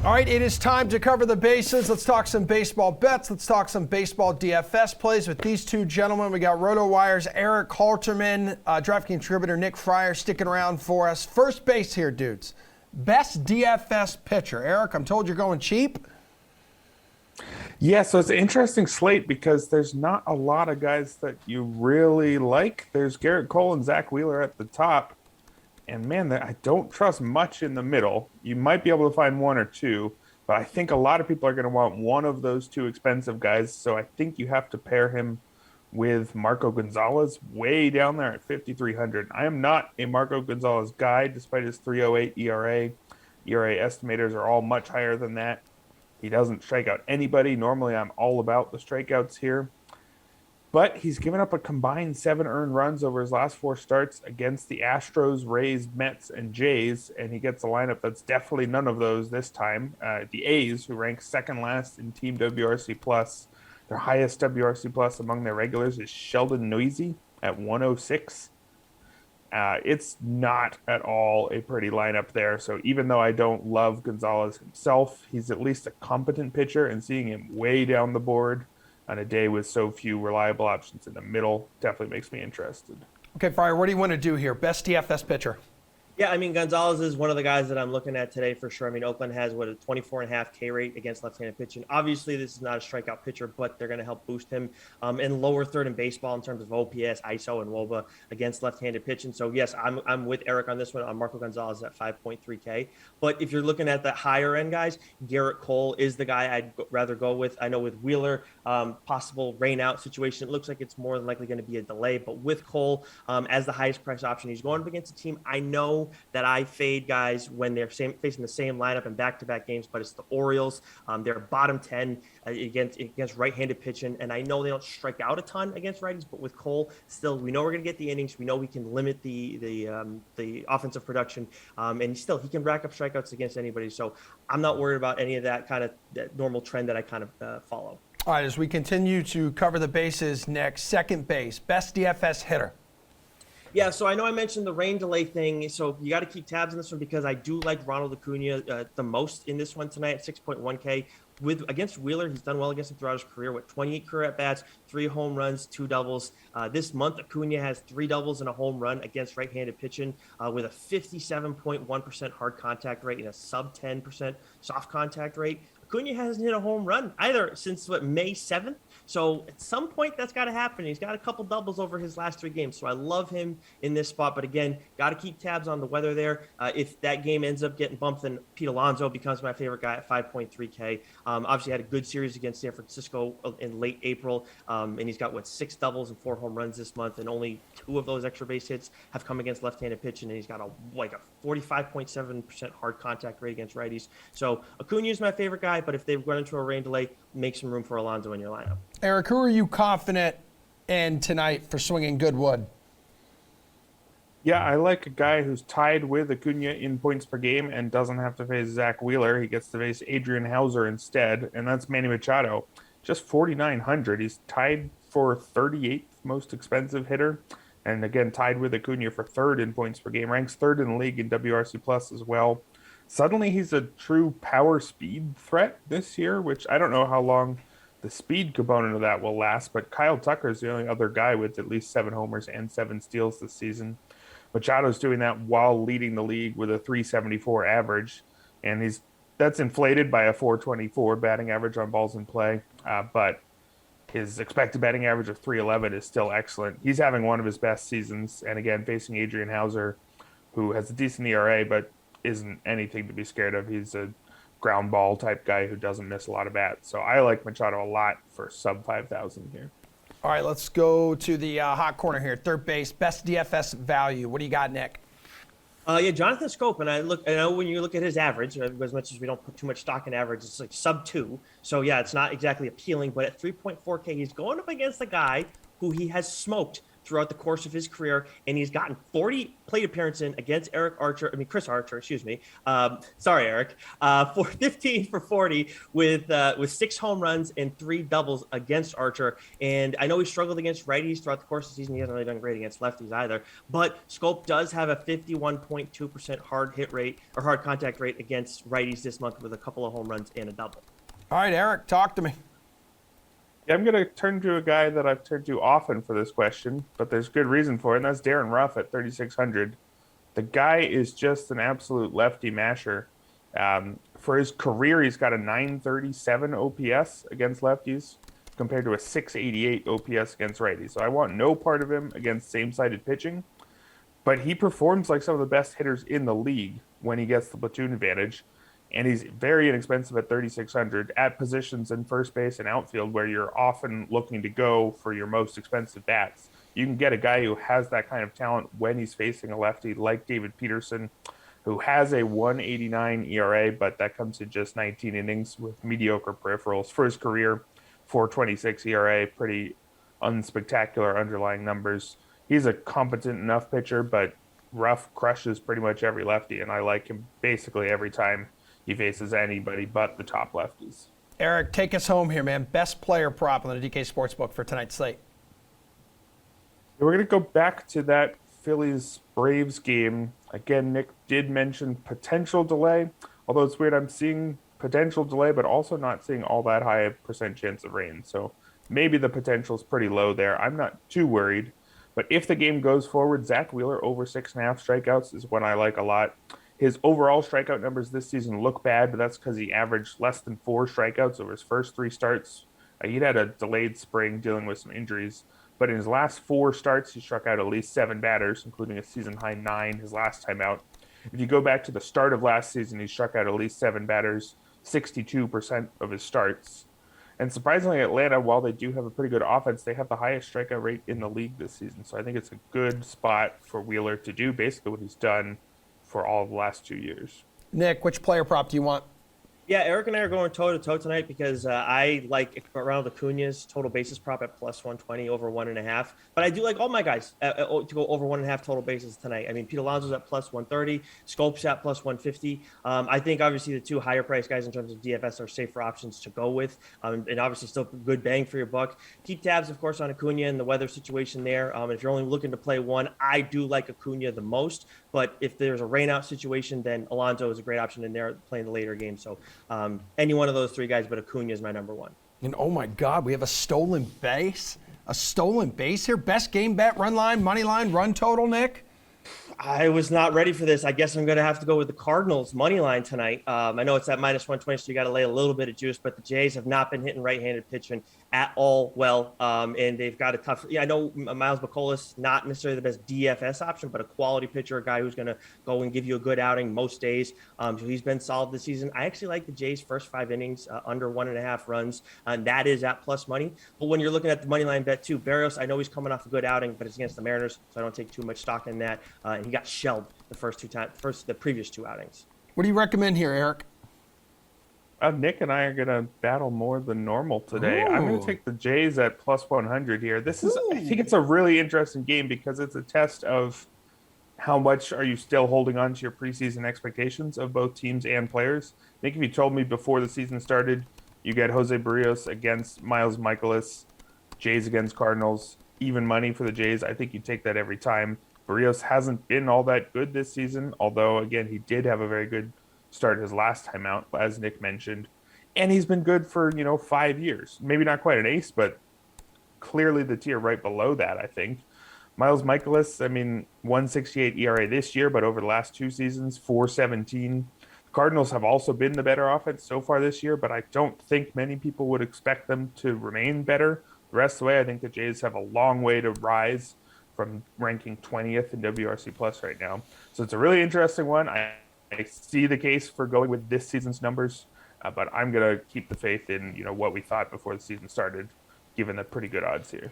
All right, it is time to cover the bases. Let's talk some baseball bets. Let's talk some baseball DFS plays with these two gentlemen. We got RotoWire's Erik, Halterman, DraftKings contributor Nick Friar sticking around for us. First base here, dudes. Best DFS pitcher. Erik, I'm told you're going cheap. Yeah, so it's an interesting slate because there's not a lot of guys that you really like. There's Gerrit Cole and Zach Wheeler at the top. And man, I don't trust much in the middle. You might be able to find one or two, but I think a lot of people are going to want one of those two expensive guys. So I think you have to pair him with Marco Gonzalez way down there at 5,300. I am not a Marco Gonzalez guy, despite his 3.08 ERA. ERA estimators are all much higher than that. He doesn't strike out anybody. Normally, I'm all about the strikeouts here. But he's given up a combined 7 earned runs over his last 4 starts against the Astros, Rays, Mets, and Jays, and he gets a lineup that's definitely none of those this time. The A's, who rank second last in team WRC+, their highest WRC+ among their regulars is Sheldon Neuse at 106. It's not at all a pretty lineup there. So even though I don't love Gonzalez himself, he's at least a competent pitcher, and seeing him way down the board on a day with so few reliable options in the middle definitely makes me interested. Okay, Friar, what do you want to do here? Best DFS pitcher. Yeah, I mean, Gonzalez is one of the guys that I'm looking at today for sure. I mean, Oakland has, a 24.5 K rate against left-handed pitching. Obviously, this is not a strikeout pitcher, but they're going to help boost him in lower third in baseball in terms of OPS, ISO, and WOBA against left-handed pitching. So, yes, I'm with Erik on this one on Marco Gonzalez at 5.3 K. But if you're looking at the higher-end guys, Gerrit Cole is the guy I'd rather go with. I know with Wheeler, possible rain-out situation, it looks like it's more than likely going to be a delay. But with Cole as the highest price option, he's going up against a team I know that I fade guys when they're facing the same lineup in back-to-back games, but it's the Orioles. They're bottom 10 against right-handed pitching, and I know they don't strike out a ton against righties, but with Cole, still, we know we're going to get the innings. We know we can limit the offensive production, and still, he can rack up strikeouts against anybody. So I'm not worried about any of that kind of that normal trend that I kind of follow. All right, as we continue to cover the bases next, second base, best DFS hitter. Yeah, so I know I mentioned the rain delay thing, so you got to keep tabs on this one because I do like Ronald Acuna the most in this one tonight at 6.1K. Against Wheeler, he's done well against him throughout his career with 28 career at-bats, 3 home runs, 2 doubles. This month, Acuna has 3 doubles and a home run against right-handed pitching with a 57.1% hard contact rate and a sub-10% soft contact rate. Acuna hasn't hit a home run either since, May 7th? So at some point, that's got to happen. He's got a couple doubles over his last 3 games. So I love him in this spot. But again, got to keep tabs on the weather there. If that game ends up getting bumped, then Pete Alonso becomes my favorite guy at 5.3K. Obviously, had a good series against San Francisco in late April. And he's got, 6 doubles and 4 home runs this month. And only 2 of those extra base hits have come against left-handed pitching. And he's got a 45.7% hard contact rate against righties. So Acuna is my favorite guy. But if they run into a rain delay, make some room for Alonso in your lineup. Erik, who are you confident in tonight for swinging good wood? Yeah, I like a guy who's tied with Acuna in points per game and doesn't have to face Zach Wheeler. He gets to face Adrian Hauser instead, and that's Manny Machado. Just 4,900. He's tied for 38th most expensive hitter, and again, tied with Acuna for 3rd in points per game. Ranks 3rd in the league in WRC Plus as well. Suddenly, he's a true power speed threat this year, which I don't know how long the speed component of that will last, but Kyle Tucker is the only other guy with at least 7 homers and 7 steals this season. Machado's doing that while leading the league with a 374 average, and that's inflated by a 424 batting average on balls in play, but his expected batting average of 311 is still excellent. He's having one of his best seasons, and again, facing Adrian Hauser, who has a decent ERA, but isn't anything to be scared of. He's a ground ball type guy who doesn't miss a lot of bats. So I like Machado a lot for sub 5,000 here. All right, let's go to the hot corner here. Third base, best DFS value. What do you got, Nick? Jonathan Scope, and I know when you look at his average, as much as we don't put too much stock in average, it's like sub 2. So yeah, it's not exactly appealing, but at 3.4K, he's going up against a guy who he has smoked throughout the course of his career, and he's gotten 40 plate appearances in against Chris Archer, excuse me. Sorry, Erik. For 15 for 40 with 6 home runs and 3 doubles against Archer. And I know he struggled against righties throughout the course of the season. He hasn't really done great against lefties either. But Scope does have a 51.2% hard hit rate or hard contact rate against righties this month with a couple of home runs and a double. All right, Erik, talk to me. Yeah, I'm going to turn to a guy that I've turned to often for this question, but there's good reason for it, and that's Darren Ruff at 3,600. The guy is just an absolute lefty masher. For his career, he's got a 937 OPS against lefties compared to a 688 OPS against righties. So I want no part of him against same-sided pitching, but he performs like some of the best hitters in the league when he gets the platoon advantage. And he's very inexpensive at 3,600 at positions in first base and outfield where you're often looking to go for your most expensive bats. You can get a guy who has that kind of talent when he's facing a lefty like David Peterson, who has a 189 ERA, but that comes in just 19 innings with mediocre peripherals. For his career, 4.26 ERA, pretty unspectacular underlying numbers. He's a competent enough pitcher, but Ruff crushes pretty much every lefty, and I like him basically every time he faces anybody but the top lefties. Erik, take us home here, man. Best player prop on the DK Sportsbook for tonight's slate. We're going to go back to that Phillies-Braves game. Again, Nick did mention potential delay, although it's weird. I'm seeing potential delay, but also not seeing all that high a percent chance of rain. So maybe the potential is pretty low there. I'm not too worried. But if the game goes forward, Zach Wheeler over 6.5 strikeouts is one I like a lot. His overall strikeout numbers this season look bad, but that's because he averaged less than 4 strikeouts over his first 3 starts. He'd had a delayed spring dealing with some injuries, but in his last 4 starts, he struck out at least 7 batters, including a season-high 9 his last time out. If you go back to the start of last season, he struck out at least 7 batters, 62% of his starts. And surprisingly, Atlanta, while they do have a pretty good offense, they have the highest strikeout rate in the league this season. So I think it's a good spot for Wheeler to do basically what he's done for all of the last 2 years. Nick, which player prop do you want? Yeah, Erik and I are going toe-to-toe tonight because I like Ronald Acuna's total bases prop at plus 120 over 1.5. But I do like all my guys to go over 1.5 total bases tonight. I mean, Pete Alonso's at plus 130, Scope's at plus 150. I think obviously the 2 higher-priced guys in terms of DFS are safer options to go with, and obviously still good bang for your buck. Keep tabs, of course, on Acuna and the weather situation there. If you're only looking to play one, I do like Acuna the most. But if there's a rainout situation, then Alonso is a great option in there playing the later game. So any one of those 3 guys, but Acuna is my number 1. And oh my God, we have a stolen base? A stolen base here? Best game bet, run line, money line, run total, Nick? I was not ready for this. I guess I'm going to have to go with the Cardinals money line tonight. I know it's at minus 120, so you got to lay a little bit of juice, but the Jays have not been hitting right-handed pitching at all well, and they've got a tough. Yeah, I know Miles McCollum, not necessarily the best DFS option, but a quality pitcher, a guy who's going to go and give you a good outing most days. So he's been solid this season. I actually like the Jays' first 5 innings under 1.5 runs, and that is at plus money. But when you're looking at the money line bet too, Barrios, I know he's coming off a good outing, but it's against the Mariners, so I don't take too much stock in that. And he got shelled the previous 2 outings. What do you recommend here, Erik? Nick and I are going to battle more than normal today. Ooh. I'm going to take the Jays at plus 100 here. I think it's a really interesting game because it's a test of how much are you still holding on to your preseason expectations of both teams and players. I think if you told me before the season started, you get Jose Barrios against Miles Mikolas, Jays against Cardinals, even money for the Jays, I think you'd take that every time. Barrios hasn't been all that good this season, although, again, he did have a very good start his last time out, as Nick mentioned. And he's been good for, 5 years. Maybe not quite an ace, but clearly the tier right below that, I think. Miles Mikolas, 168 ERA this year, but over the last 2 seasons, 417. The Cardinals have also been the better offense so far this year, but I don't think many people would expect them to remain better the rest of the way. I think the Jays have a long way to rise from ranking 20th in WRC Plus right now. So it's a really interesting one. I see the case for going with this season's numbers, but I'm going to keep the faith in what we thought before the season started, given the pretty good odds here.